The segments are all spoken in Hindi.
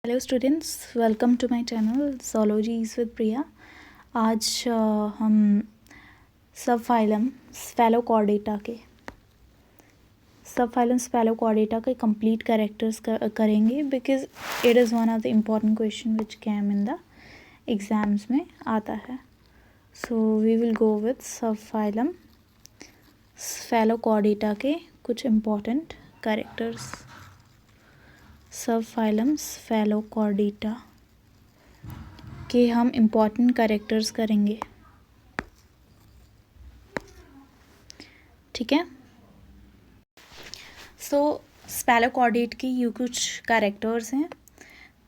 Hello students, welcome to my channel zoologies with Priya. आज हम सब फाइलम स्फेलोकॉर्डेटा के कंप्लीट कैरेक्टर्स करेंगे because it is one of the important question which came in the exams में आता है। So we will go with subphylum Cephalochordata के कुछ important characters. Subphylum Cephalochordata के हम इम्पॉर्टेंट कैरेक्टर्स करेंगे, ठीक है। सो स्फेलोकॉर्डेट के ये कुछ कैरेक्टर्स हैं,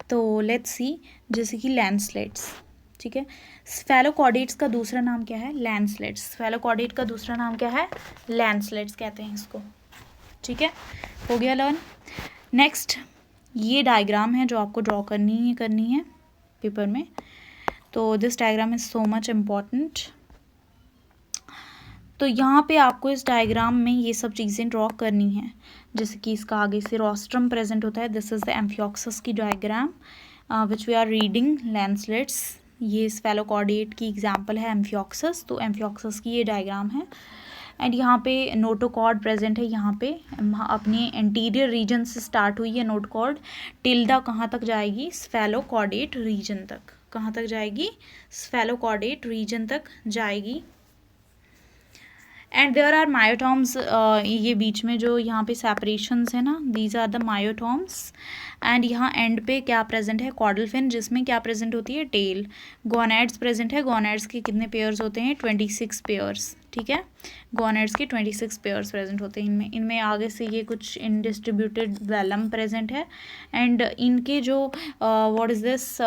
तो लेट्स सी। जैसे कि लैंडस्लेट्स, ठीक है। स्फेलोकॉर्डेट्स का दूसरा नाम क्या है? लैंडस्लेट्स। स्फेलोकॉर्डेट का दूसरा नाम क्या है? लैंडस्लेट्स कहते हैं इसको, ठीक है। हो गया लर्न। नेक्स्ट, ये डायग्राम है जो आपको ड्रॉ करनी है पेपर में। तो this diagram is so much important. तो यहाँ पे आपको इस डायग्राम में ये सब चीज़ें ड्रॉ करनी है। जैसे कि इसका आगे से रोस्ट्रम प्रेजेंट होता है। दिस इज़ द एम्फियोक्सस की diagram which we are reading. Lancelets, ये स्फेलोकॉर्डेट की एग्जाम्पल है एम्फियोक्सस। तो एम्फियोक्सस की ये डायग्राम है। एंड यहाँ पे नोटोकॉर्ड प्रेजेंट है। यहाँ पे अपने एंटीरियर रीजन से स्टार्ट हुई है नोटोकॉर्ड, टिल्डा कहाँ तक जाएगी? स्फेलोकॉर्डेट रीजन तक। कहाँ तक जाएगी? स्फेलोकॉर्डेट रीजन तक जाएगी। एंड देयर आर मायोटॉम्स, ये बीच में जो यहाँ पे सेपरेशंस है ना, दीज आर द मायोटॉम्स। एंड यहाँ एंड पे क्या प्रेजेंट है? कॉर्डल फिन, जिसमें क्या प्रेजेंट होती है? टेल। गोनेड्स प्रेजेंट है। गोनेड्स के कितने पेयर्स होते हैं? 26 पेयर्स, ठीक है। गोनेड्स के 26 पेयर्स प्रेजेंट होते हैं इनमें आगे से ये कुछ इनडिस्ट्रीब्यूटेड वेलम प्रेजेंट है। एंड इनके जो व्हाट इज दिस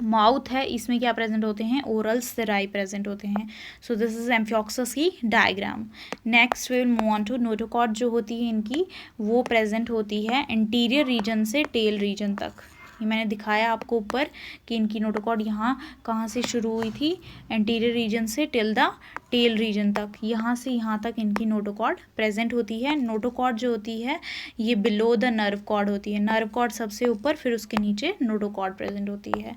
माउथ है, इसमें क्या प्रेजेंट होते हैं? ओरल सेराई प्रेजेंट होते हैं। सो दिस इज एम्फियोक्सस की diagram. Next we will move on to notochord. जो होती है इनकी, वो प्रेजेंट होती है एंटीरियर रीजन से टेल रीजन तक। ये मैंने दिखाया आपको ऊपर कि इनकी नोटोकॉर्ड यहाँ कहाँ से शुरू हुई थी? एंटीरियर रीजन से टिल द टेल रीजन तक। यहाँ से यहाँ तक इनकी नोटोकॉर्ड प्रेजेंट होती है। नोटोकॉर्ड जो होती है ये बिलो द नर्व कॉर्ड होती है। नर्व कॉर्ड सबसे ऊपर, फिर उसके नीचे नोटोकॉर्ड प्रेजेंट होती है।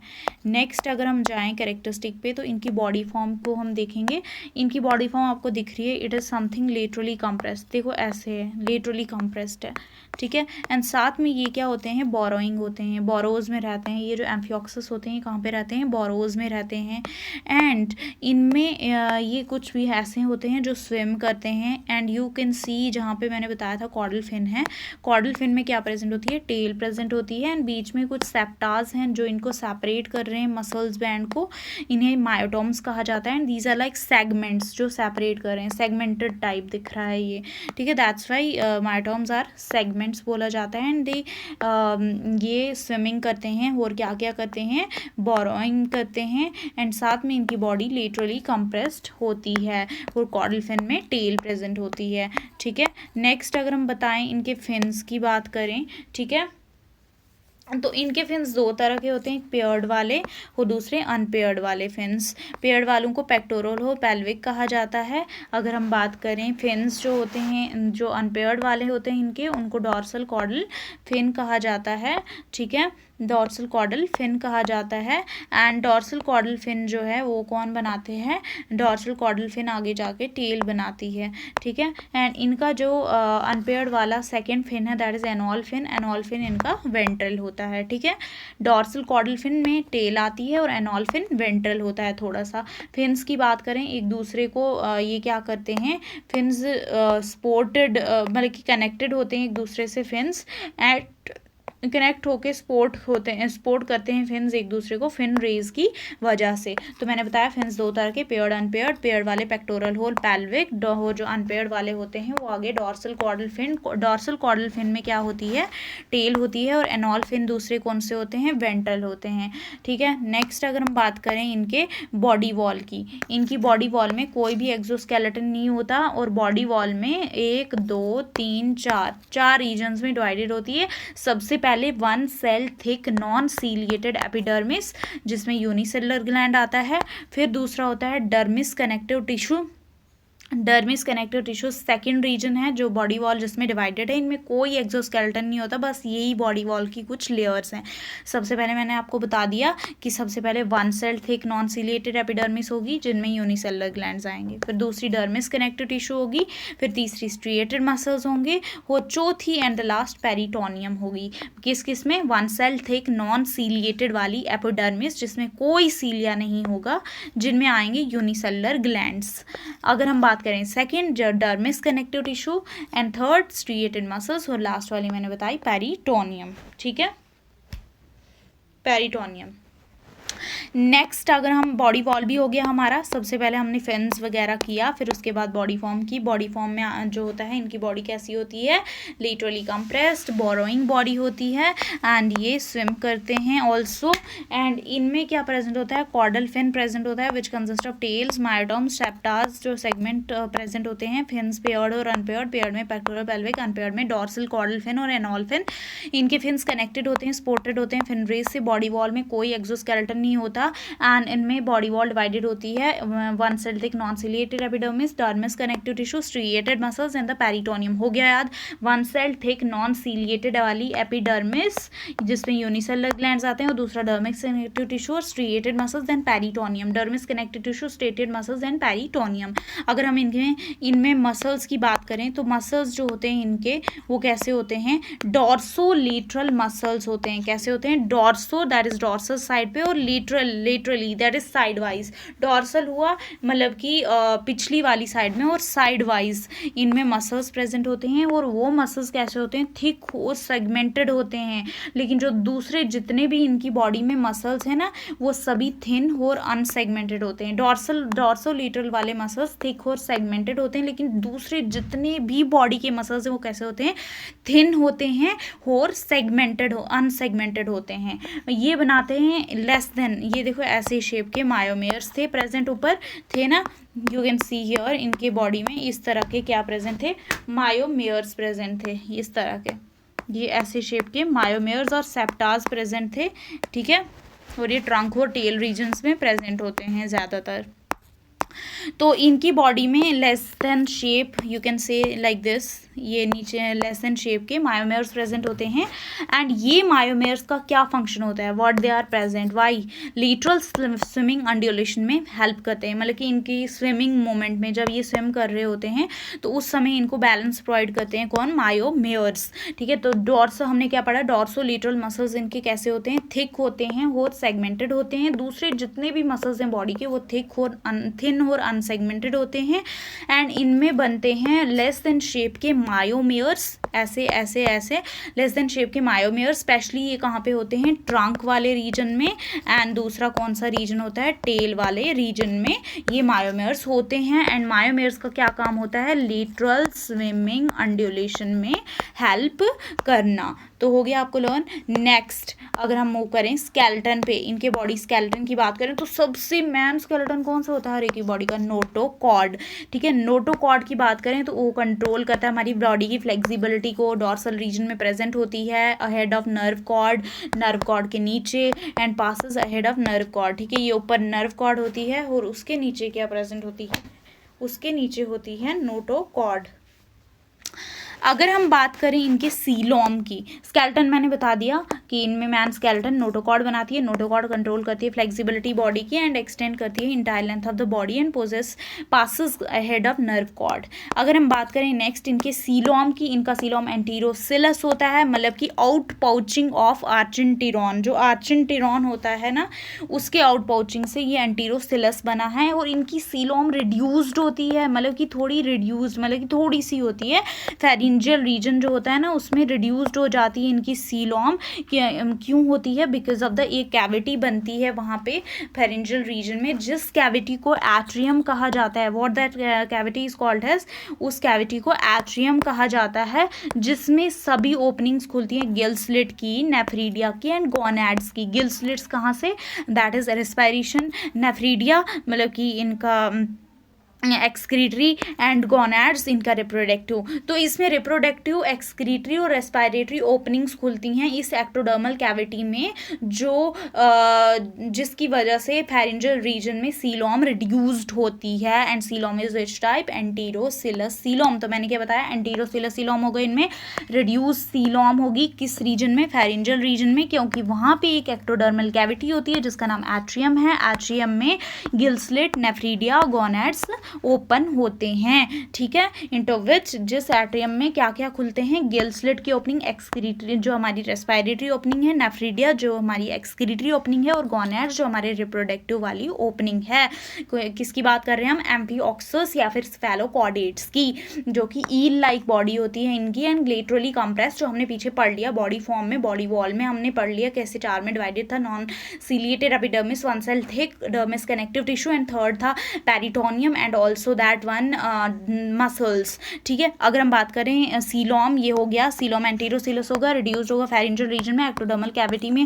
नेक्स्ट अगर हम जाएं कैरेक्टरिस्टिक पे, तो इनकी बॉडी फॉर्म को हम देखेंगे। इनकी बॉडी फॉर्म आपको दिख रही है, it is something laterally compressed. देखो ऐसे है, लेटरली कंप्रेस्ड है, ठीक है। एंड साथ में ये क्या होते हैं? बोरोइंग होते हैं, बोरोज में रहते हैं। ये जो एम्फियोक्सस होते हैं कहाँ पे रहते हैं? बोरोज में रहते हैं। एंड इनमें ये कुछ भी ऐसे होते हैं जो स्विम करते हैं। एंड यू कैन सी, जहाँ पे मैंने बताया था कॉर्डल फिन है, कॉर्डल फिन में क्या प्रेजेंट होती है? टेल प्रेजेंट होती है। एंड बीच में कुछ सेप्टास हैं जो इनको सेपरेट कर रहे हैं मसल्स बैंड को, इन्हें मायोटॉम्स कहा जाता है। And these are like segments जो सेपरेट कर रहे हैं। सेगमेंटेड टाइप दिख रहा है ये, ठीक है। दैट्स वाई मायोटॉम्स आर सेगमेंट्स बोला जाता है। एंड दे ये स्विमिंग करते हैं और क्या क्या करते हैं? बोरोइंग करते हैं। एंड साथ में इनकी बॉडी लेटरली कंप्रेस्ड होती है और कॉर्डल फिन में टेल प्रेजेंट होती है, ठीक है। नेक्स्ट अगर हम बताएं इनके फिन्स की बात करें, ठीक है, तो इनके फिन्स दो तरह के होते हैं, एक पेयर्ड वाले और दूसरे अनपेयर्ड वाले फिन्स। पेयर्ड वालों को पेक्टोरल और पेल्विक कहा जाता है। अगर हम बात करें फिन्स जो होते हैं, जो अनपेयर्ड वाले होते हैं इनके, उनको डॉर्सल कॉर्डल फिन कहा जाता है, ठीक है। डॉर्सल कॉर्डल फिन कहा जाता है। एंड डॉर्सल कॉर्डल फिन जो है वो कौन बनाते हैं? डॉर्सल कॉर्डल फिन आगे जाके टेल बनाती है, ठीक है। एंड इनका जो अनपेयर्ड वाला सेकेंड फिन है, that is anal fin. Anal fin इनका वेंट्रल होता है, ठीक है। डॉर्सल कॉर्डल फिन में टेल आती है और एनॉल फिन वेंट्रल होता है थोड़ा सा। फिन्स की बात करें, एक दूसरे को ये क्या करते हैं? फिन्स स्पोर्टेड, मतलब कि कनेक्टेड होते हैं एक दूसरे से। फिन्स एट कनेक्ट होके स्पोर्ट करते हैं फिन्स एक दूसरे को फिन रेज की वजह से। तो मैंने बताया फिन्स दो तरह के, पेयर्ड अनपेयर्ड। पेयर्ड वाले पेक्टोरल होल पेल्विक, जो अनपेयर्ड वाले होते हैं वो आगे dorsal caudal fin. Dorsal caudal fin में क्या होती है? टेल होती है। और एनॉल फिन दूसरे कौन से होते हैं? वेंट्रल होते हैं, ठीक है। नेक्स्ट अगर हम बात करें इनके बॉडी वॉल की, इनकी बॉडी वॉल में कोई भी एक्सोस्केलेटन नहीं होता और बॉडी वॉल में 1 2 3 4 रीजन्स में डिवाइडेड होती है। सबसे पहले one cell thick non ciliated epidermis, जिसमें यूनिसेलुलर ग्लैंड आता है। फिर दूसरा होता है dermis connective tissue, dermis connective tissue second region है जो बॉडी वॉल जिसमें डिवाइडेड है। इनमें कोई एक्सोस्केलेटन नहीं होता, बस यही बॉडी वॉल की कुछ लेयर्स हैं। सबसे पहले मैंने आपको बता दिया कि सबसे पहले one cell thick non ciliated epidermis होगी जिनमें यूनिसेलुलर ग्लैंड्स आएंगे, फिर दूसरी डर्मिस कनेक्टिव टिश्यू होगी, फिर तीसरी स्ट्रिएटेड मसल्स होंगे, वो चौथी एंड द लास्ट पेरिटोनियम होगी। किस किस में? One cell thick non ciliated वाली एपिडर्मिस जिसमें कोई सीलिया नहीं होगा, जिनमें आएंगे यूनिसेलुलर ग्लैंड्स। अगर हम बात करें second dermis connective tissue and third striated muscles, और लास्ट वाली मैंने बताई पेरिटोनियम। ठीक है, पेरिटोनियम। नेक्स्ट अगर हम बॉडी वॉल भी हो गया हमारा, सबसे पहले हमने फिन्स वगैरह किया, फिर उसके बाद बॉडी फॉर्म की। बॉडी फॉर्म में जो होता है इनकी बॉडी कैसी होती है? लेटरली कंप्रेस्ड बोरोइंग बॉडी होती है एंड ये स्विम करते हैं ऑल्सो। एंड इनमें क्या प्रेजेंट होता है? कॉर्डल फिन प्रेजेंट होता है विच कंसिस्ट ऑफ टेल्स, मायोटॉम्स, सेप्टास जो सेगमेंट प्रेजेंट होते हैं। फिन्स पेयर्ड और अनपेयर्ड, पेयर्ड में पेक्टोरल पेल्विक, अनपेयर्ड में डॉर्सल कॉर्डल फिन और एनॉल फिन। इनके फिन्स कनेक्टेड होते हैं, सपोर्टेड होते हैं फिन रेस से। बॉडी वॉल में कोई एक्सोस्केलेटन नहीं होता एंड इनमें बॉडी वॉल डिवाइडेड होती है one cell thick non ciliated epidermis, dermis connective tissue, striated muscles and the peritoneum. हो गया याद? One cell thick non ciliated वाली एपिडर्मिस जिसमें यूनिसेलुलर ग्लैंड्स आते हैं, और दूसरा डर्मिस कनेक्टिव टिश्यू और striated muscles then peritoneum. Dermis connective tissue, striated muscles then peritoneum. अगर हम इनमें मसल्स की बात करें तो मसल्स जो होते हैं इनके वो कैसे होते हैं? डॉर्सोलेटरल मसल्स होते हैं। कैसे होते हैं? Dorso that is dorsal side पे, और laterally that is sidewise. Dorsal हुआ मतलब कि पिछली वाली साइड में, और साइड वाइज इनमें मसल्स प्रेजेंट होते हैं। और वो मसल्स कैसे होते हैं? थिक और सेगमेंटेड होते हैं। लेकिन जो दूसरे जितने भी इनकी बॉडी में मसल्स हैं ना, वो सभी थिन और अनसेगमेंटेड होते हैं। डॉर्सोलेटरल वाले मसल्स थिक और सेगमेंटेड होते हैं, लेकिन दूसरे जितने भी बॉडी के मसल्स हैं वो कैसे होते हैं? थिन होते हैं और सेगमेंटेड अनसेगमेंटेड होते हैं। ये बनाते हैं लेस देन, ये देखो ऐसे शेप के मायोमेयर्स थे प्रेजेंट, ऊपर थे ना, यू कैन सी हियर इनके बॉडी में इस तरह के क्या प्रेजेंट थे? मायोमेयर्स प्रेजेंट थे इस तरह के, ये ऐसे शेप के मायोमेयर्स और सेप्टास प्रेजेंट थे। ठीक है, और ये ट्रंक और टेल रीजन्स में प्रेजेंट होते हैं ज़्यादातर। तो इनकी बॉडी में less than shape, you can say like this, ये नीचे लेस देन शेप के मायोमेयर्स प्रेजेंट होते हैं। एंड ये मायोमेयर्स का क्या फंक्शन होता है? What they are present, why? Lateral swimming undulation में हेल्प करते हैं, मतलब कि इनकी स्विमिंग मोमेंट में जब ये स्विम कर रहे होते हैं तो उस समय इनको बैलेंस प्रोवाइड करते हैं। कौन? मायोमेयर्स। ठीक है, तो डॉर्सो हमने क्या पढ़ा? डॉर्सो लेटरल मसल्स इनके कैसे होते हैं? थिक होते हैं और सेगमेंटेड होते हैं। दूसरे जितने भी मसल्स हैं बॉडी के वो थिक और थिन और अनसेगमेंटेड होते हैं। एंड इनमें बनते हैं लेस देन शेप के मायोमेयर्स, ऐसे ऐसे ऐसे लेस देन शेप के मायोमेयर्स। स्पेशली ये कहाँ पे होते हैं? ट्रंक वाले रीजन में। एंड दूसरा कौन सा रीजन होता है? टेल वाले रीजन में ये मायोमेयर्स होते हैं। एंड मायोमेयर्स का क्या काम होता है? लेटरल स्विमिंग अंडुलेशन में हेल्प करना। तो हो गया आपको लर्न। नेक्स्ट अगर हम मूव करें स्केलेटन पे, इनके बॉडी स्केलेटन की बात करें तो सबसे मेन स्केलेटन कौन सा होता है हर एक की बॉडी का? नोटोकॉर्ड। ठीक है, नोटोकॉर्ड की बात करें तो वो कंट्रोल करता है हमारी बॉडी की फ्लेक्सिबिलिटी को। डॉर्सल रीजन में प्रेजेंट होती है अहेड ऑफ नर्व कॉर्ड के नीचे, and passes ahead of nerve cord. ठीक है, ये ऊपर नर्व कॉर्ड होती है और उसके नीचे क्या प्रेजेंट होती है? उसके नीचे होती है नोटोकॉर्ड। अगर हम बात करें इनके सीलोम की, स्केलेटन मैंने बता दिया कि इनमें मैन स्केलेटन नोटोकॉर्ड बनाती है। नोटोकॉर्ड कंट्रोल करती है फ्लेक्सिबिलिटी बॉडी की एंड एक्सटेंड करती है entire length of the body and passes ahead of nerve cord. अगर हम बात करें नेक्स्ट इनके सीलोम की, इनका सीलोम एंटीरोसिलस होता है, मतलब कि आउट पाउचिंग ऑफ आर्चिनटिरॉन। जो आर्चिनटिरॉन होता है ना, उसके आउट पाउचिंग से ये एंटीरोसिलस बना है। और इनकी सीलोम रिड्यूस्ड होती है, मतलब कि थोड़ी रिड्यूस्ड, मतलब कि थोड़ी सी होती है। फेरिंजियल रीजन जो होता है ना उसमें रिड्यूस्ड हो जाती है इनकी सीलोम। क्यों होती है? बिकॉज ऑफ द एक कैविटी बनती है वहाँ पे फेरिंजियल रीजन में, जिस कैविटी को एट्रियम कहा जाता है। What that cavity is called has, उस कैविटी को एट्रियम कहा जाता है, जिसमें सभी ओपनिंग्स खुलती हैं गिल स्लिट की, नेफ्रीडिया की एंड गोनैड्स की। गिल स्लिट्स कहाँ से? That is respiration. नेफ्रीडिया मतलब कि इनका एक्सक्रीटरी एंड गोनैड्स इनका रिप्रोडक्टिव। तो इसमें रिप्रोडक्टिव, एक्सक्रीटरी और रेस्पिरेटरी ओपनिंग्स खुलती हैं इस एक्टोडर्मल कैविटी में, जो जिसकी वजह से फेरिंजियल रीजन में सीलोम रिड्यूस्ड होती है। And coelom is which type? Enterocoelous coelom. तो मैंने क्या बताया? एंटीरोसिलस सीलोम होगा, इनमें रिड्यूस सीलोम होगी। किस रीजन में? फेरिंजियल रीजन में, क्योंकि वहाँ पे एक एक्टोडर्मल कैविटी होती है जिसका नाम एट्रियम है। एट्रियम में Gill slit, nephridia, gonads open होते हैं, ठीक है। इनटू विच, जिस एट्रियम में क्या क्या खुलते हैं? गिल स्लिट की ओपनिंग, एक्सक्रीटरी जो हमारी रेस्पिरेटरी ओपनिंग है, नेफ्रीडिया जो हमारी एक्सक्रीटरी ओपनिंग है, और गोनैड्स जो हमारे रिप्रोडक्टिव वाली ओपनिंग है। किसकी बात कर रहे हैं हम? एम्फिओक्सस या फिर स्फेलोकॉर्डेट्स की, जो कि ईल लाइक बॉडी होती है इनकी। एंड ग्लेटरली कंप्रेस, जो हमने पीछे पढ़ लिया बॉडी फॉर्म में, बॉडी वॉल में हमने पढ़ लिया कैसे 4 में डिवाइडेड था। Non ciliated epidermis, one cell thick dermis connective tissue, and third था peritoneum and also that one muscles, ठीक है। अगर हम बात करें सीलोम, ये हो गया सीलोम एंटीरोसिलस होगा, रिड्यूस्ड होगा फेरिंजियल रीजन में एक्टोडर्मल कैविटी में।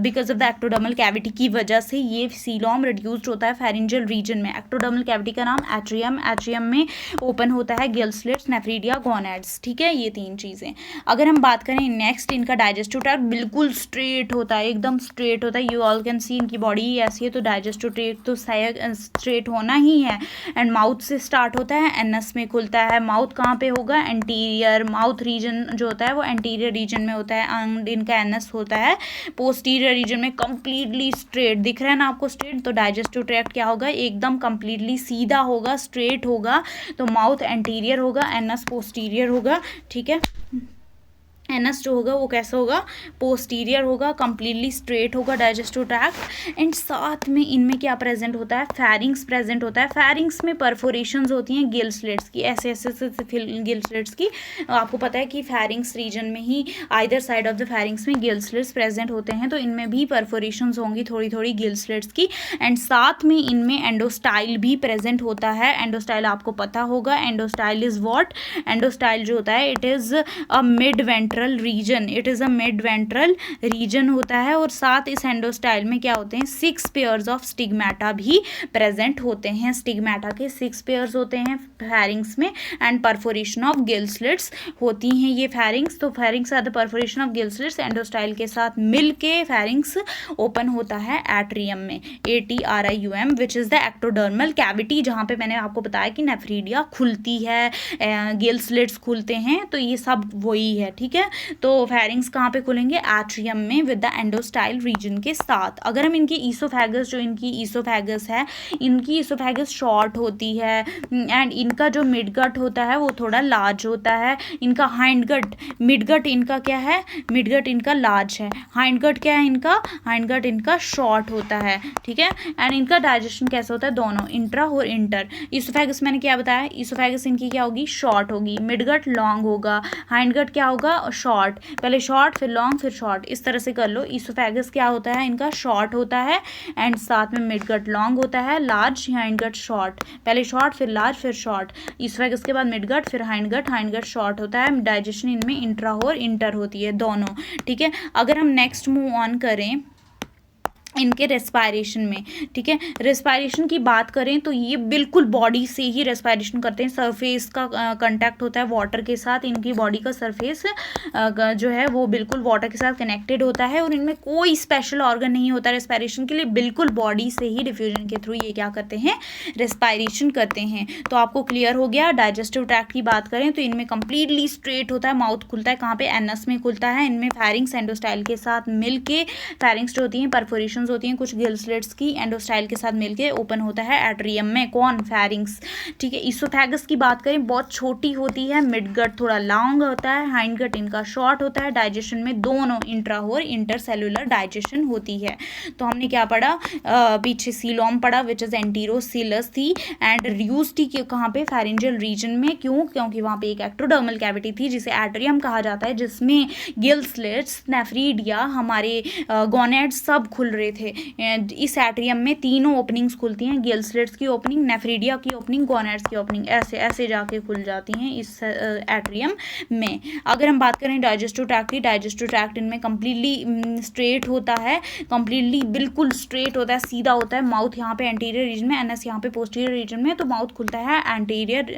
Because of the ectodermal cavity की वजह से ये सीलोम रिड्यूस्ड होता है फेरिंजियल रीजन में। एक्टोडर्मल कैविटी का नाम एट्रियम, एट्रियम में ओपन होता है गिल स्लिट्स, नेफ्रीडिया, गोनैड्स, ठीक है। ये 3 चीज़ें। अगर हम बात करें नेक्स्ट, इनका डाइजेस्टिव ट्रैक्ट बिल्कुल स्ट्रेट होता है, एकदम स्ट्रेट होता है। यू ऑल कैन सी इनकी बॉडी ही ऐसी है, तो डाइजेस्टिव ट्रैक्ट तो स्ट्रेट होना ही है। एंड माउथ से स्टार्ट होता है, एनस में खुलता है। माउथ कहाँ पे होगा? एंटीरियर, माउथ रीजन जो होता है वो एंटीरियर रीजन में होता है। एंड इनका एनस होता है पोस्टीरियर रीजन में, कंप्लीटली स्ट्रेट। दिख रहा है ना आपको स्ट्रेट? तो डाइजेस्टिव ट्रैक्ट क्या होगा? एकदम कंप्लीटली सीधा होगा, स्ट्रेट होगा। तो माउथ एंटीरियर होगा, एनस पोस्टीरियर होगा, ठीक है। एनस जो होगा वो कैसा होगा? पोस्टीरियर होगा, कंप्लीटली स्ट्रेट होगा डाइजेस्टिव ट्रैक्ट। एंड साथ में इनमें क्या प्रेजेंट होता है? फेरिंग्स प्रेजेंट होता है। फेरिंग्स में परफोरेशंस होती हैं गिल स्लिट्स की, ऐसे ऐसे गिल स्लिट्स की। आपको पता है कि फेरिंग्स रीजन में ही either side of the pharynx में गिल स्लिट्स प्रेजेंट होते हैं, तो इनमें भी परफोरेशंस होंगी थोड़ी थोड़ी गिल स्लिट्स की। एंड साथ में इनमें एंडोस्टाइल भी प्रेजेंट होता है। एंडोस्टाइल आपको पता होगा, एंडोस्टाइल इज व्हाट? एंडोस्टाइल जो होता है it is a mid ventral region, it is a mid ventral region होता है। और साथ इस एंडोस्टाइल में क्या होते हैं? 6 पेयर्स ऑफ स्टिग्मेटा भी प्रेजेंट होते हैं। स्टिग्मेटा के 6 पेयर्स होते हैं फेरिंग्स में। And perforation of gill slits होती हैं ये फेरिंग्स। तो pharynx are the perforation of gill slits, endostyle के साथ मिल के फेरिंग्स ओपन होता है एट्रियम में, ATRIUM, which is the ectodermal cavity, जहाँ पे मैंने आपको बताया कि नेफ्रीडिया खुलती है, गिल स्लिट्स खुलते हैं, तो ये सब वही है, ठीक है। तो फेरिंग्स कहाँ पे खुलेंगे? एट्रियम में विद द एंडोस्टाइल रीजन के साथ। अगर हम इनकी ईसोफेगस, जो इनकी ईसोफेगस है, इनकी ईसोफेगस शॉर्ट होती है। एंड इनका जो मिडगट होता है वो थोड़ा लार्ज होता है। इनका हाइंडगट, मिडगट इनका क्या है? मिडगट इनका लार्ज है। हाइंडगट क्या है इनका? हाइंडगट इनका शॉर्ट होता है, ठीक है। एंड इनका डाइजेशन कैसे होता है? दोनों, इंट्रा और इंटर। ईसोफेगस मैंने क्या बताया? ईसोफेगस इनकी क्या होगी? शॉर्ट होगी। मिडगट लॉन्ग होगा। हाइंडगट क्या होगा? शॉर्ट, पहले शॉर्ट फिर लॉन्ग फिर शॉर्ट, इस तरह से कर लो। ईसोफेगस क्या होता है? इनका शॉर्ट होता है। एंड साथ में मिडगट लॉन्ग होता है, लार्ज, हाइंडगट शॉर्ट, पहले शॉर्ट फिर लार्ज फिर शॉर्ट। ईसोफेगस के बाद मिडगट फिर हाइंडगट, हाइंडगट शॉर्ट होता है। डाइजेशन इनमें इंट्रा और इंटर होती है दोनों, ठीक है। अगर हम नेक्स्ट मूव ऑन करें इनके रेस्पायरेशन में, ठीक है। रेस्पायरेशन की बात करें तो ये बिल्कुल बॉडी से ही रेस्पायरेशन करते हैं। सरफेस का कांटेक्ट होता है वाटर के साथ। इनकी बॉडी का सरफेस जो है वो बिल्कुल वाटर के साथ कनेक्टेड होता है, और इनमें कोई स्पेशल ऑर्गन नहीं होता रेस्पायरेशन के लिए। बिल्कुल बॉडी से ही डिफ्यूजन के थ्रू ये क्या करते हैं? रेस्पायरेशन करते हैं। तो आपको क्लियर हो गया। डाइजेस्टिव ट्रैक्ट की बात करें तो इनमें कंप्लीटली स्ट्रेट होता है, माउथ खुलता है कहाँ पे? एनस में खुलता है। इनमें फेरिंग्स एंडोस्टाइल के साथ मिलके, फेरिंग्स जो होती हैं परफोरेशन होती हैं कुछ गिल स्लिट्स की, एंडोस्टाइल के साथ मिलके ओपन होता है एट्रियम में। कौन? फेरिंग्स, ठीक है। ईसोफेगस की बात करें बहुत छोटी होती है। मिडगट थोड़ा लॉन्ग होता है, हाइंडगट इनका शॉर्ट होता है। डाइजेशन में दोनों इंट्रा और इंटरसेलुलर डाइजेशन होती है। तो हमने क्या पढ़ा? पीछे सीलोम पढ़ा विच इज एंटीरोसिलस थी, एंड रिड्यूस्ड थी कहाँ पे? फेरिंजियल रीजन में। क्यों? क्योंकि वहाँ पे एक एक्टोडर्मल कैविटी थी जिसे एट्रियम कहा जाता है, जिसमें गिल स्लिट्स, नेफ्रीडिया, हमारे गोनेड्स सब खुल रहे थे। इस एट्रियम में तीनों ओपनिंग्स खुलती हैं, गिल्सलेट्स की ओपनिंग, नेफ्रीडिया की ओपनिंग, गोनैड्स की ओपनिंग, ऐसे ऐसे जाके खुल जाती हैं इस एट्रियम में। अगर हम बात करें डाइजेस्टिव ट्रैक्ट की, डाइजेस्टिव ट्रैक्ट इनमें कम्प्लीटली स्ट्रेट होता है, कम्प्लीटली बिल्कुल स्ट्रेट होता है, सीधा होता है। माउथ यहाँ पे एंटीरियर रीजन में, एनएस यहाँ पे पोस्टीरियर रीजन में, तो माउथ खुलता है एंटीरियर,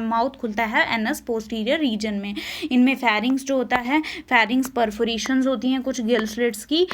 माउथ खुलता है एनएस पोस्टीरियर रीजन में। इनमें फेरिंग्स जो होता है, फेरिंग्स परफोरेशंस होती हैं कुछ गिल्सलेट्स की,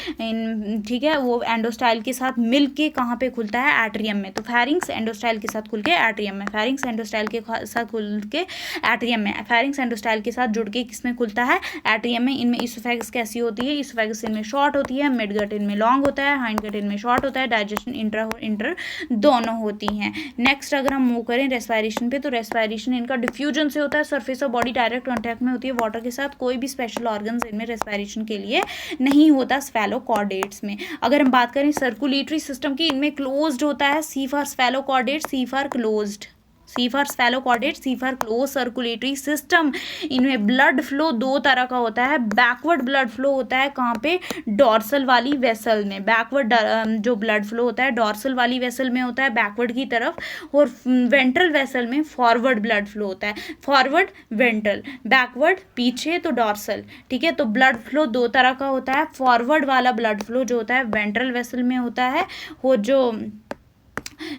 ठीक है, वो एंडोस्टाइल के साथ मिल के कहाँ पे खुलता है, एट्रियम में। तो फेरिंग्स एंडोस्टाइल के साथ खुल के एट्रियम में, फेरिंग्स एंडोस्टाइल के साथ खुल के एट्रियम में, फेरिंग्स एंडोस्टाइल के साथ जुड़ के किसमें खुलता है, एट्रियम में। इनमें इसोफेगस कैसी होती है, इसोफेगस इनमें शॉर्ट होती है, मिड गट इनमें लॉन्ग होता है, हाइंड गट इनमें शॉर्ट होता है, डाइजेशन इंटर और इंटर दोनों होती हैं। नेक्स्ट अगर हम मूव करें रेस्पायरेशन पे, तो रेस्पायरेशन इनका डिफ्यूजन से होता है, surface of body direct contact में होती है वाटर के साथ, कोई भी स्पेशल ऑर्गन्स इनमें रेस्पायरेशन के लिए नहीं होता स्फेलोकॉर्डेट्स में। अगर हम बात करें सर्कुलेटरी सिस्टम की, इनमें क्लोज्ड होता है, C for cephalochordate, C for closed, C for cephalochordate, C for close circulatory system. इनमें ब्लड फ्लो दो तरह का होता है, बैकवर्ड ब्लड फ्लो होता है कहाँ पे, डॉर्सल वाली वेसल में, बैकवर्ड जो ब्लड फ्लो होता है डॉर्सल वाली वेसल में होता है बैकवर्ड की तरफ, और वेंट्रल वेसल में फॉरवर्ड ब्लड फ्लो होता है, फॉरवर्ड वेंट्रल, बैकवर्ड पीछे तो डॉर्सल, ठीक है। तो ब्लड फ्लो दो तरह का होता है, फॉरवर्ड वाला ब्लड फ्लो जो होता है वेंट्रल वेसल में होता है, और जो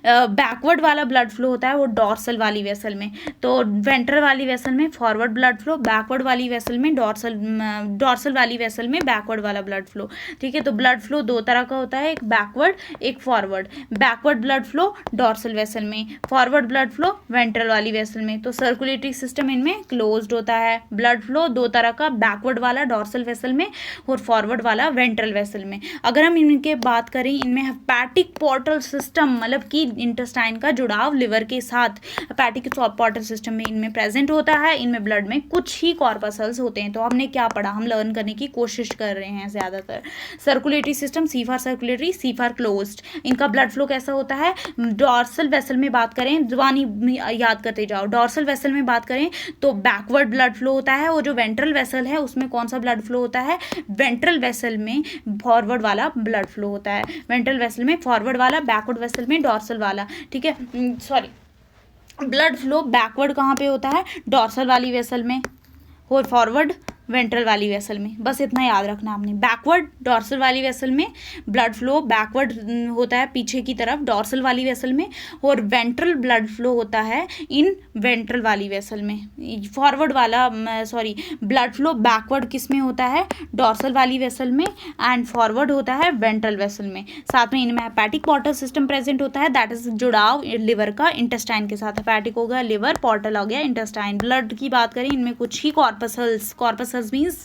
बैकवर्ड वाला ब्लड फ्लो होता है वो डॉर्सल वाली वेसल में। तो वेंट्रल वाली वेसल में फॉरवर्ड ब्लड फ्लो, बैकवर्ड वाली वेसल में डॉर्सल वाली वेसल में बैकवर्ड वाला ब्लड फ्लो, ठीक है। तो ब्लड फ्लो दो तरह का होता है, एक बैकवर्ड एक forward. Backward blood flow dorsal vessel में, फॉरवर्ड ब्लड फ्लो वेंट्रल वाली वेसल में। तो सर्कुलेटरी सिस्टम इनमें क्लोज्ड होता है, ब्लड फ्लो दो तरह का, बैकवर्ड वाला डॉर्सल वेसल में और फॉरवर्ड वाला वेंट्रल वेसल में। अगर हम इनके बात करें, इनमें हेपेटिक पोर्टल सिस्टम मतलब कि इंटेस्टाइन का जुड़ाव लिवर के साथ हेपेटिक पोर्टल सिस्टम में इनमें प्रेजेंट होता है। इनमें ब्लड में कुछ ही कॉर्पसल्स होते हैं। तो हमने क्या पढ़ा, हम लर्न करने की कोशिश कर रहे हैं ज़्यादातर। Circulatory system, C for circulatory, C for closed. इनका ब्लड फ्लो कैसा होता है, डॉर्सल वेसल में बात करें, जुबानी याद करते जाओ, डॉर्सल वेसल में बात करें तो बैकवर्ड ब्लड फ्लो होता है, और जो वेंट्रल वेसल है उसमें कौन सा ब्लड फ्लो होता है, वेंट्रल वेसल में फॉरवर्ड वाला ब्लड फ्लो होता है, वेंट्रल वेसल में फॉरवर्ड वाला, बैकवर्ड वेसल में डॉर्सल वाला, ठीक है। सॉरी, ब्लड फ्लो बैकवर्ड कहाँ पे होता है, डॉर्सल वाली वेसल में, और फॉरवर्ड वेंट्रल वाली वेसल में। बस इतना याद रखना आपने, बैकवर्ड डॉर्सल वाली वेसल में ब्लड फ्लो बैकवर्ड होता है पीछे की तरफ डॉर्सल वाली वेसल में, और वेंट्रल ब्लड फ्लो होता है इन वेंट्रल वाली वेसल में। फॉरवर्ड वाला सॉरी ब्लड फ्लो बैकवर्ड किस में होता है, डॉर्सल वाली वेसल में, एंड फॉरवर्ड होता है वेंट्रल वेसल में। साथ में इनमें हेपेटिक पोर्टल सिस्टम प्रेजेंट होता है, दैट इज जुड़ाव लिवर का इंटेस्टाइन के साथ। हेपेटिक हो गया लिवर, पोर्टल हो गया इंटेस्टाइन। ब्लड की बात करें, इनमें कुछ ही corpuscles means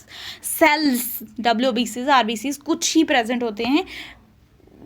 cells, WBCs RBCs कुछ ही प्रेजेंट होते हैं,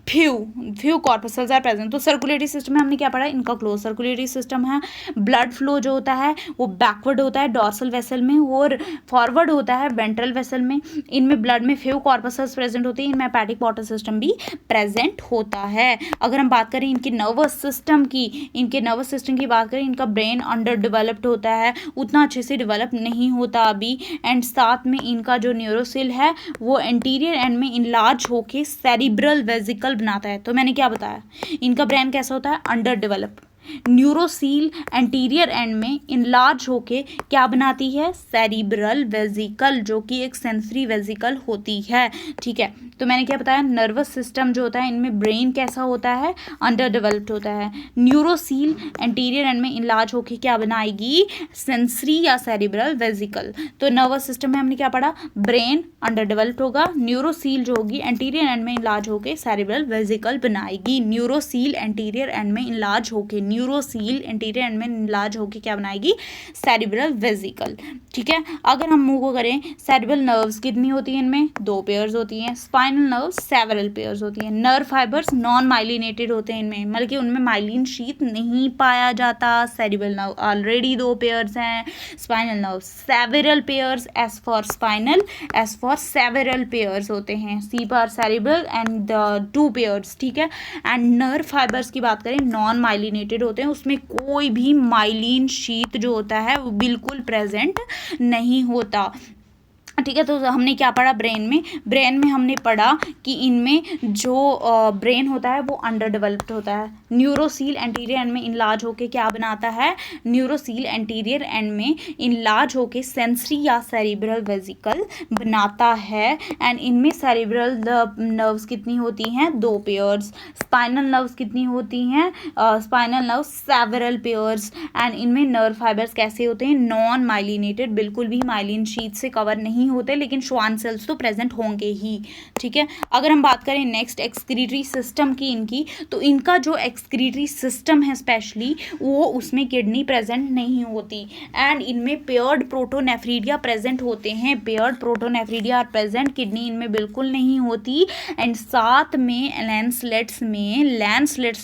फ्यू कॉर्पसल्स आर प्रेजेंट। तो सर्कुलेटरी सिस्टम में हमने क्या पढ़ा, इनका क्लोज सर्कुलेटरी सिस्टम है। ब्लड फ्लो जो होता है वो बैकवर्ड होता है डॉर्सल वेसल में, और फॉरवर्ड होता है वेंट्रल वेसल में। इनमें ब्लड में फ्यू कॉर्पसल्स प्रेजेंट होते हैं, इनमें हेपेटिक पोर्टल सिस्टम भी प्रेजेंट होता है। अगर हम बात करें इनके नर्वस सिस्टम की बात करें, इनका ब्रेन अंडर डेवलप्ड होता है, उतना अच्छे से डेवलप नहीं होता अभी। एंड साथ में इनका जो न्यूरोसिल है वो एंटीरियर एंड में इनलार्ज होके सेरिब्रल वेजिकल बनाता है। तो मैंने क्या बताया, इनका ब्रेन कैसा होता है, अंडर डेवलप। न्यूरोसील एंटीरियर एंड में इनलार्ज होके क्या बनाती है, सेरिब्रल वेजिकल, जो कि एक सेंसरी वेजिकल होती है, ठीक है। तो मैंने क्या बताया, नर्वस सिस्टम जो होता है इनमें ब्रेन कैसा होता है, अंडर डेवलप्ड होता है। न्यूरोसील एंटीरियर एंड में इनलार्ज होके क्या बनाएगी, सेंसरी या सेरिब्रल वेजिकल। तो नर्वस सिस्टम में हमने क्या पढ़ा, ब्रेन अंडर डेवलप्ड होगा, न्यूरोसील जो होगी एंटीरियर एंड में इनलार्ज होके सेरिब्रल वेजिकल बनाएगी। न्यूरोसील एंटीरियर एंड में इनलार्ज होके, न्यूरोसील एंटीरियर एंड में इनलार्ज होके क्या बनाएगी, सेरिब्रल वेजिकल, ठीक है। अगर हम मूव करें, सेरिब्रल नर्व्स कितनी होती हैं, इनमें 2 पेयर्स होती हैं। स्पाइनल नर्व्स सेवरल पेयर्स होती हैं। नर्व फाइबर्स नॉन माइलिनेटेड होते हैं इनमें, मतलब कि उनमें माइलिन शीथ नहीं पाया जाता। सेरिब्रल नर्व ऑलरेडी 2 पेयर्स हैं। Spinal nerve several pairs, S for spinal, S for several pairs होते हैं। सी फॉर सेरिब्रल एंड 2 पेयर्स, ठीक है। एंड नर्व फाइबर्स की बात करें, नॉन माइलिनेटेड होते हैं, उसमें कोई भी माइलिन शीथ जो होता है वो बिल्कुल प्रेजेंट नहीं होता। ठीक है। तो हमने क्या पढ़ा ब्रेन में हमने पढ़ा कि इनमें जो ब्रेन होता है वो अंडर डेवलप्ड होता है। न्यूरोसील एंटीरियर एंड में इनलार्ज होके क्या बनाता है, न्यूरोसील एंटीरियर एंड में इनलार्ज होके सेंसरी या सेरिब्रल वेसिकल बनाता है। एंड इनमें सेरिब्रल नर्व्स कितनी होती हैं, 2 पेयर्स। स्पाइनल नर्व्स कितनी होती हैं, spinal nerve several pairs. And इनमें नर्व फाइबर्स कैसे होते हैं, नॉन माइलिनेटेड, बिल्कुल भी माइलिन शीट से कवर नहीं होते, लेकिन श्वान सेल्स तो प्रेजेंट होंगे ही। ठीक है। अगर हम बात करें नेक्स्ट एक्सक्रीटरी सिस्टम की इनकी, तो इनका जो एक्सक्रीटरी सिस्टम है स्पेशली वो उसमें किडनी प्रेजेंट नहीं होती। एंड इनमें पेयर्ड प्रोटोनेफ्रीडिया प्रेजेंट होते हैं, paired protonephridia are present, kidney इनमें बिल्कुल नहीं होती। एंड साथ में लैंसलेट्स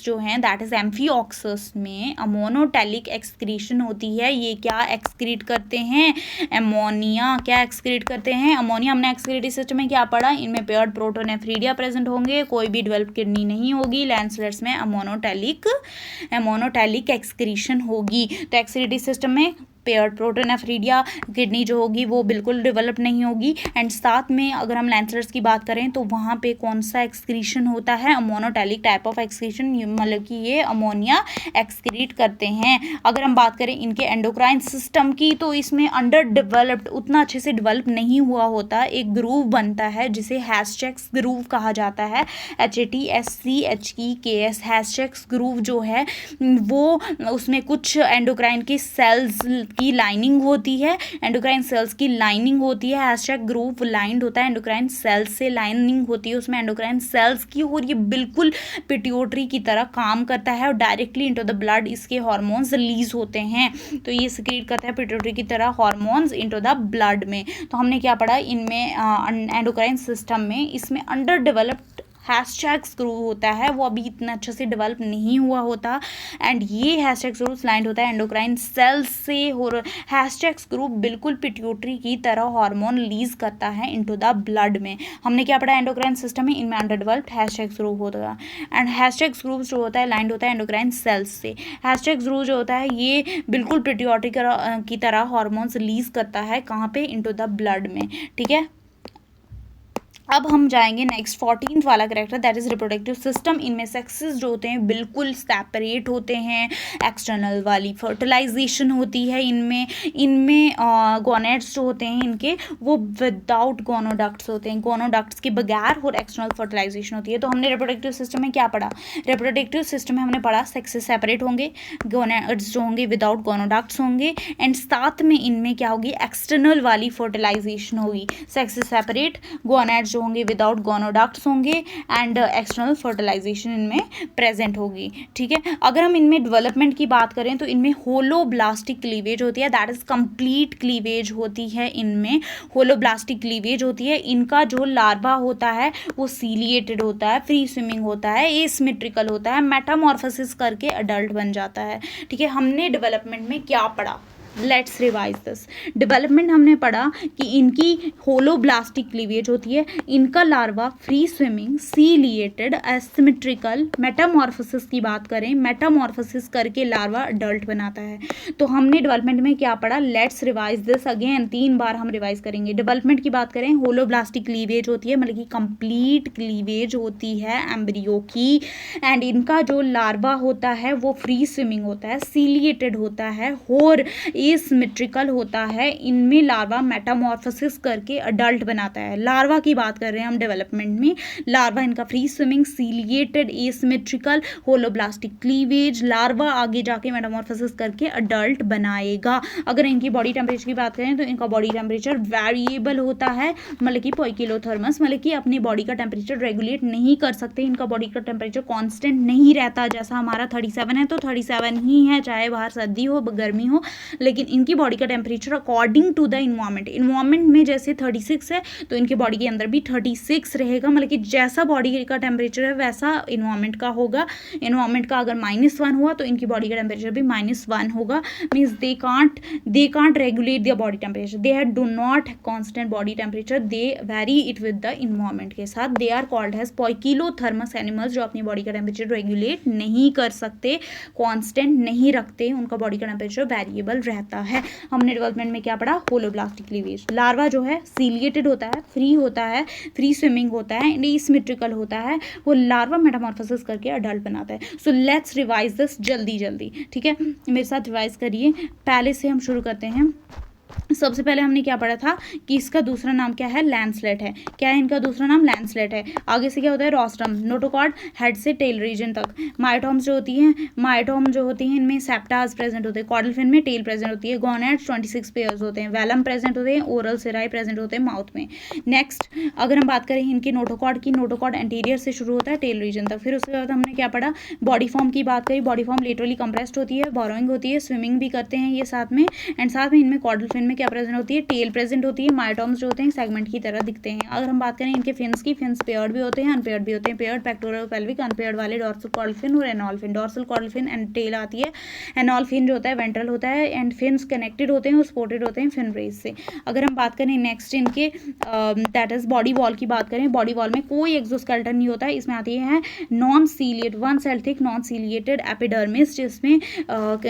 जो हैं दैट इज एम्फिऑक्सस में अमोनोटैलिक एक्सक्रीशन होती है। ये क्या एक्सक्रीट करते हैं, अमोनिया। क्या एक्सक्रीट करते हैं, अमोनिया। हमने एक्सक्रीटरी सिस्टम में क्या पढ़ा, इनमें पेयर्ड प्रोटोनेफ्रीडिया प्रेजेंट होंगे, कोई भी डेवलप किडनी नहीं होगी। लैंसलेट्स में अमोनोटैलिक एक्सक्रीशन होगी। तो एक्सक्रीटरी सिस्टम में पेयर्ड प्रोटोनेफ्रीडिया, किडनी जो होगी वो बिल्कुल डेवलप नहीं होगी। एंड साथ में अगर हम लैंसलेट्स की बात करें तो वहाँ पे कौन सा एक्सक्रीशन होता है, अमोनोटैलिक टाइप ऑफ एक्सक्रीशन, मतलब कि ये अमोनिया एक्सक्रीट करते हैं। अगर हम बात करें इनके एंडोक्राइन सिस्टम की, तो इसमें अंडर डेवलप्ड, उतना अच्छे से डेवलप नहीं हुआ होता। एक ग्रूव बनता है जिसे हैशचेक्स ग्रूव कहा जाता है, HATSCHEKS। हैशचेक्स ग्रूव जो है वो उसमें कुछ एंडोक्राइन के सेल्स की लाइनिंग होती है, एंडोक्राइन सेल्स की लाइनिंग होती है। हैशटैग ग्रूव लाइंड होता है, एंडोक्राइन सेल्स से लाइनिंग होती है उसमें एंडोक्राइन सेल्स की, और ये बिल्कुल पिट्यूटरी की तरह काम करता है और डायरेक्टली इनटू द ब्लड इसके हार्मोन्स रिलीज होते हैं। तो ये सिक्रीट करता है पिट्यूटरी की तरह हार्मोन्स इनटू द ब्लड में। तो हमने क्या पढ़ा, इनमें एंडोक्राइन सिस्टम में इसमें अंडर डेवलप्ड हैशटैग ग्रूव होता है, वो अभी इतना अच्छे से डेवलप नहीं हुआ होता। एंड ये हैशटैग ग्रूव लाइंड होता है एंडोक्राइन सेल्स से, और हैशटैग ग्रूव बिल्कुल पिट्यूटरी की तरह हार्मोन रिलीज करता है इनटू द ब्लड में। हमने क्या पढ़ा, एंडोक्राइन सिस्टम में इनमें अंडर डेवलप्ड हैशटैग ग्रूव होता है। एंड हैशटैग ग्रूव जो होता है लाइंड होता है एंडोक्राइन सेल्स से। हैशटैग ग्रूव जो होता है ये बिल्कुल पिट्यूटरी की तरह हार्मोन्स रिलीज करता है, कहाँ पे, इनटू द ब्लड में। ठीक है। अब हम जाएंगे नेक्स्ट 14th वाला character, that is reproductive system. इनमें सेक्सेस जो होते हैं बिल्कुल सेपरेट होते हैं, एक्सटर्नल वाली फर्टिलाइजेशन होती है इनमें गोनेड्स जो होते हैं इनके वो विदाउट गोनोडक्ट्स होते हैं, गोनोडक्ट्स के बगैर और एक्सटर्नल फर्टिलाइजेशन होती है। तो हमने रिप्रोडक्टिव सिस्टम में क्या पढ़ा, रिप्रोडक्टिव सिस्टम में हमने पढ़ा सेक्सेस सेपरेट होंगे, गोनेड्स जो होंगे विदाउट गोनोडक्ट्स होंगे, एंड साथ में इनमें क्या होगी, एक्सटर्नल वाली फर्टिलाइजेशन होगी। सेक्सेस सेपरेट, गोनेड्स जो होंगे विदाउट गोनोडक्ट्स होंगे, एंड एक्सटर्नल फर्टिलाइजेशन इनमें प्रेजेंट होगी। ठीक है। अगर हम इनमें डेवलपमेंट की बात करें तो इनमें होलोब्लास्टिक क्लीवेज होती है, दैट इज कंप्लीट क्लीवेज होती है, इनमें होलोब्लास्टिक क्लीवेज होती है। इनका जो लार्वा होता है वो सीलिएटेड होता है, फ्री स्विमिंग होता है, एसिमेट्रिकल होता है, मेटामॉर्फोसिस करके अडल्ट बन जाता है। ठीक है। हमने डेवलपमेंट में क्या पढ़ा, लेट्स रिवाइज दिस। डेवलपमेंट हमने पढ़ा कि इनकी होलोब्लास्टिक क्लीवेज होती है, इनका larva free swimming, ciliated, asymmetrical, Metamorphosis की बात करें, मेटामॉर्फोसिस करके लार्वा अडल्ट बनाता है। तो हमने डेवलपमेंट में क्या पढ़ा, लेट्स रिवाइज दिस अगेन, 3 बार हम रिवाइज करेंगे। डेवलपमेंट की बात करें, होलोब्लास्टिक क्लीवेज होती है, मतलब कि कंप्लीट क्लीवेज होती है एम्ब्रियो की, एंड इनका जो लार्वा होता है वो फ्री स्विमिंग होता है, सीलिएटेड होता है और एसिमेट्रिकल होता है। इनमें लार्वा मेटामॉर्फोसिस करके अडल्ट बनाता है। लार्वा की बात कर रहे हैं हम डेवलपमेंट में, लार्वा इनका free swimming, ciliated, asymmetrical, holoblastic cleavage, larva आगे जाके मेटामॉर्फोसिस करके अडल्ट बनाएगा। अगर इनकी बॉडी टेम्परेचर की बात करें तो इनका बॉडी टेम्परेचर वेरिएबल होता है, मतलब कि पोइकिलोथर्मस, मतलब कि अपनी बॉडी का टेम्परेचर रेगुलेट नहीं कर सकते, इनका बॉडी का टेम्परेचर कांस्टेंट नहीं रहता। जैसा हमारा 37 है तो 37 ही है, चाहे बाहर सर्दी हो गर्मी हो, लेकिन इनकी बॉडी का temperature according to the environment में जैसे 36 है तो इनके बॉडी के अंदर भी 36 रहेगा, मतलब कि जैसा बॉडी का टेम्परेचर है वैसा इन्वायरमेंट का होगा। इन्वायरमेंट का अगर -1 हुआ तो इनकी बॉडी का टेम्परेचर भी -1 होगा। Means they can't regulate their body temperature, they do not constant body temperature, they vary it with the environment के साथ। They are called as poikilothermous animals, जो अपनी बॉडी का टेम्परेचर रेगुलेट नहीं कर सकते, कांस्टेंट नहीं रखते, उनका बॉडी का टेम्परेचर वेरिएबल रहता रहता है। हमने डेवलपमेंट में क्या पढ़ा, होलोब्लास्टिक क्लीवेज। लार्वा जो है सीलिएटेड होता है, फ्री स्विमिंग होता है एंड एसिमेट्रिकल होता है। वो लार्वा मेटामॉर्फोसिस करके अडल्ट बनाता है। सो लेट्स रिवाइज दिस जल्दी, ठीक है, मेरे साथ रिवाइज करिए। पहले से हम शुरू करते हैं। सबसे पहले हमने क्या पढ़ा था कि इसका दूसरा नाम क्या है, लैंसलेट है। क्या है इनका दूसरा नाम, लैंसलेट है। आगे से क्या होता है, रोस्ट्रम, नोटोकॉर्ड, हेड से टेल रीजन तक। मायोटॉम्स जो होती हैं इनमें सेप्टास प्रेजेंट होते हैं, कॉर्डल फिन में टेल प्रेजेंट होती है, गोनेड्स 26 पेयर्स होते हैं, वेलम प्रेजेंट होते हैं, ओरल सिराई प्रेजेंट होते हैं माउथ में। नेक्स्ट अगर हम बात करें इनके नोटोकॉर्ड की, नोटोकॉर्ड एंटीरियर से शुरू होता है टेल रीजन तक। फिर उसके बाद हमने क्या पढ़ा, बॉडी फॉर्म की बात करी। बॉडी फॉर्म लिटरली कंप्रेस्ड होती है, बोरोइंग होती है, स्विमिंग भी करते हैं ये साथ में। एंड साथ में इनमें कॉर्डल फिन में क्या प्रेजेंट होती है, टेल प्रेजेंट होती है। मायोटॉम्स जो होते हैं सेगमेंट की तरह दिखते हैं। अगर हम बात करें इनके फिन्स की, फिन्स पेयर्ड भी होते हैं, अनपेयर्ड भी होते हैं। पेयर्ड पेक्टोरल पेल्विक, अनपेयर्ड वाले डॉर्सल कॉर्डल फिन और anal fin. Dorsal caudal fin and tail आती है, एनॉल फिन जो होता है वेंट्रल होता है एंड फिन्स कनेक्टेड होते हैं और सपोर्टेड होते हैं फिन रेस से। अगर हम बात करें नेक्स्ट इनके दैट इज बॉडी वॉल की बात करें, बॉडी वॉल में कोई एक्सोस्केलेटन नहीं होता है। इसमें आती है non ciliate, one cell thick non ciliated epidermis, जिसमें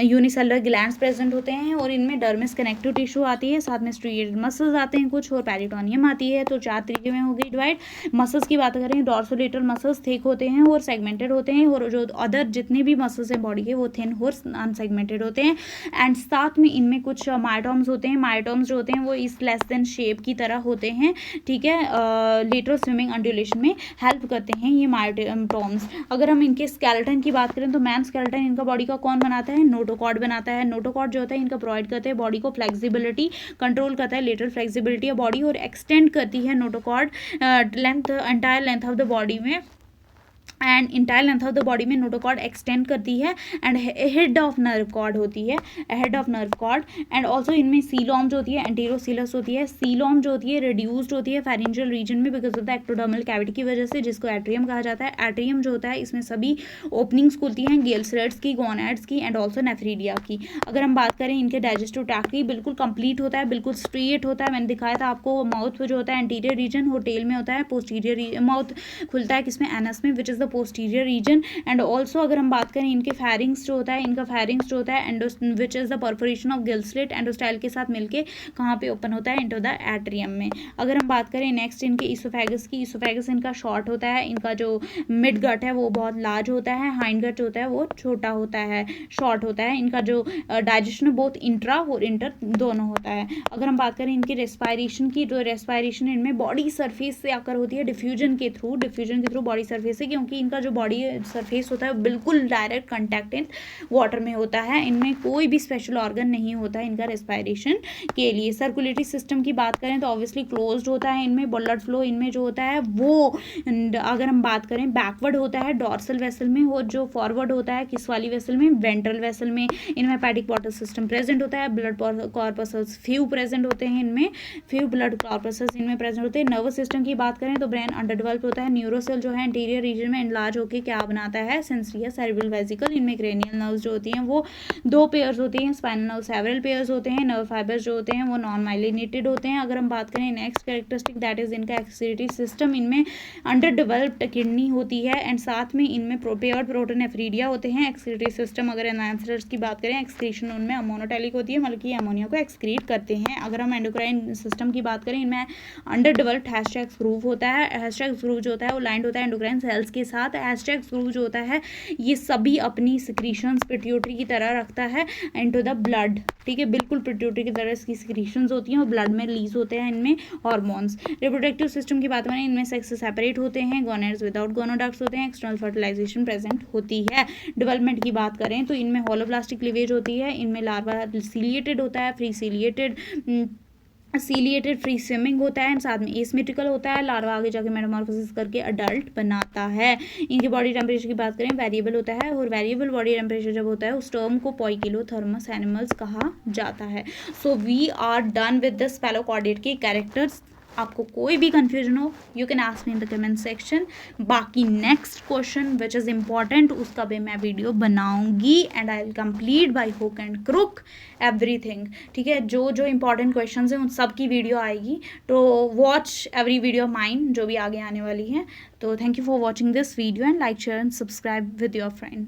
यूनिसेलुलर ग्लैंड्स प्रेजेंट होते हैं और इनमें डर्मिस कनेक्टिव टिश्यू आती है, साथ में स्ट्रिएटेड मसल्स आते हैं कुछ और पेरिटोनियम आती है। तो 4 तरीके में हो गई डिवाइड। मसल्स की बात करें, डॉर्सोलेटरल मसल्स थिक होते हैं और सेगमेंटेड होते हैं, और जो अदर जितने भी मसल्स हैं बॉडी के वो थिन और अनसेगमेंटेड होते हैं। एंड साथ में इनमें कुछ मायोटॉम्स होते हैं। मायोटॉम्स जो होते हैं वो इस लेस देन शेप की तरह होते हैं, ठीक है, लेटरल स्विमिंग अंडुलेशन में हेल्प करते हैं ये मायोटॉम्स। अगर हम इनके स्केलेटन की बात करें तो मैन स्केलेटन इनका बॉडी का कौन बनाता है, नोटोकॉर्ड बनाता है। नोटोकॉर्ड जो होता है इनका प्रोवाइड करते हैं बॉडी को फ्लेक्सिबिलिटी, कंट्रोल करता है लेटरल फ्लेक्सिबिलिटी ऑफ बॉडी और एक्सटेंड करती है notochord length, entire length of the body में, and entire length of the body में नोटोकॉर्ड एक्सटेंड करती है। And head of nerve cord होती है, head of nerve cord. And also इनमें सीलोम जो होती है एंटेरोसीलस होती है। सीलोम जो होती है रिड्यूस्ड होती है फेरेंजियल रीजन में because of the ectodermal cavity की वजह से, जिसको एट्रियम कहा जाता है। एट्रियम जो होता है इसमें सभी ओपनिंग्स खुलती हैं, गिल स्लेट्स की, गोनैड्स की एंड ऑल्सो नेफ्रीडिया की। अगर हम बात करें इनके डाइजेस्टिव ट्रैक्ट की, बिल्कुल कंप्लीट होता है, बिल्कुल स्ट्रेट होता है। मैंने दिखाया था आपको, माउथ जो होता है एंटीरियर रीजन और टेल में होता है पोस्टीरियर, माउथ खुलता है किसमें, एनस में, which is the posterior reason. And also अगर हम बात करें इनके फेरिंग्स जो होता है, इनका फेरिंग्स जो होता है which is the perforation of Gill slit endostyle के साथ मिलके कहाँ पे ओपन होता है, इनटू द एट्रियम में। अगर हम बात करें नेक्स्ट इनके इसोफेगस की, इसोफेगस इनका शॉर्ट होता है। इनका जो मिड गट है वो बहुत लार्ज होता है, हाइंड गट जो होता है वो छोटा होता है, शॉर्ट होता है। इनका जो डाइजेशन बोथ इंट्रा और इंटर दोनों होता है। अगर हम बात करें इनकी रेस्पायरेशन की, तो रेस्पायरेशन इनमें बॉडी सरफेस से आकर होती है, डिफ्यूजन के थ्रू बॉडी सरफेस से, क्योंकि इनका जो बॉडी सरफेस होता है बिल्कुल डायरेक्ट कंटैक्ट इन वाटर में होता है। इनमें कोई भी स्पेशल ऑर्गन नहीं होता है इनका रेस्पायरेशन के लिए। सर्कुलेटरी सिस्टम की बात करें तो ऑब्वियसली क्लोज्ड होता है। इनमें ब्लड फ्लो इनमें जो होता है वो, अगर हम बात करें बैकवर्ड होता है डॉर्सल वेसल में, और जो फॉरवर्ड होता है किस वाली वेसल में, वेंट्रल वेसल में। इनमें हेपेटिक वाटर सिस्टम प्रेजेंट होता है, ब्लड कॉर्पसल्स फ्यू प्रेजेंट होते हैं, इनमें फ्यू ब्लड कॉर्पसल्स इनमें प्रेजेंट होते हैं। नर्वस सिस्टम की बात करें तो ब्रेन अंडर डेवलप होता है। न्यूरोसेल जो है इंटीरियर रीजन में एनलार्ज होकर क्या बनाता है, सेंसरिया सेरेब्रल वेसिकल। इनमें क्रेनियल नर्व्स जो होती हैं वो 2 पेयर्स होती हैं, स्पाइनल नर्व सेवरल पेयर्स होते हैं। नर्व फाइबर्स जो होते हैं वो नॉन माइलिनेटेड होते हैं। अगर हम बात करें नेक्स्ट कैरेक्टरिस्टिक दैट इज इनका एक्सक्रीटरी सिस्टम, इनमें अंडर डेवलप्ड किडनी होती है एंड साथ में इनमें पेयर्ड प्रोटोनेफ्रीडिया होते हैं। एक्सक्रीटरी सिस्टम अगर एनांसर्स की बात करें, एक्सक्रीशन उनमें अमोनोटैलिक होती है, मतलब कि अमोनिया को एक्सक्रीट करते हैं। अगर हम एंडोक्राइन सिस्टम की बात करें, इनमें अंडर डेवलप्ड हैशटैग ग्रूव होता है। हैशटैग ग्रूव जो होता है वो लाइंड होता है एंडोक्राइन सेल्स के साथ। हैशटैग ग्रूव जो होता है ये सभी अपनी सिक्रीशंस पिट्यूटरी की तरह रखता है इनटू द ब्लड, ठीक है, बिल्कुल पिट्यूटरी की तरह इसकी सिक्रीशंस होती हैं और ब्लड में रिलीज होते हैं इनमें हार्मोन्स। रिप्रोडक्टिव सिस्टम की बात करें, इनमें सेक्स सेपरेट होते हैं, गोनेड्स विदाउट गोनोडक्ट्स होते हैं, एक्सटर्नल फर्टिलाइजेशन प्रेजेंट होती है। डेवलपमेंट की बात करें तो इनमें होलोब्लास्टिक क्लीवेज होती है, इनमें लार्वा सीलिएटेड होता है, फ्री सीलिएटेड फ्री स्विमिंग होता है, साथ में एसिमेट्रिकल होता है। लार्वा आगे जाके मेटामॉर्फोसिस करके अडल्ट बनाता है। इनके बॉडी टेम्परेचर की बात करें वेरिएबल होता है, और वेरिएबल बॉडी टेम्परेचर जब होता है उस टर्म को पोइकिलोथर्मस एनिमल्स कहा जाता है। So we are done with the cephalochordate के कैरेक्टर्स। आपको कोई भी कंफ्यूजन हो you can ask me in the comment section. बाकी next question which is important उसका भी मैं वीडियो बनाऊंगी and I will complete by hook and crook everything, ठीक है। जो जो इंपॉर्टेंट क्वेश्चंस हैं उन सब की वीडियो आएगी, तो वॉच एवरी वीडियो माइन जो भी आगे आने वाली है। तो thank you for watching this video and like share and subscribe with your friends.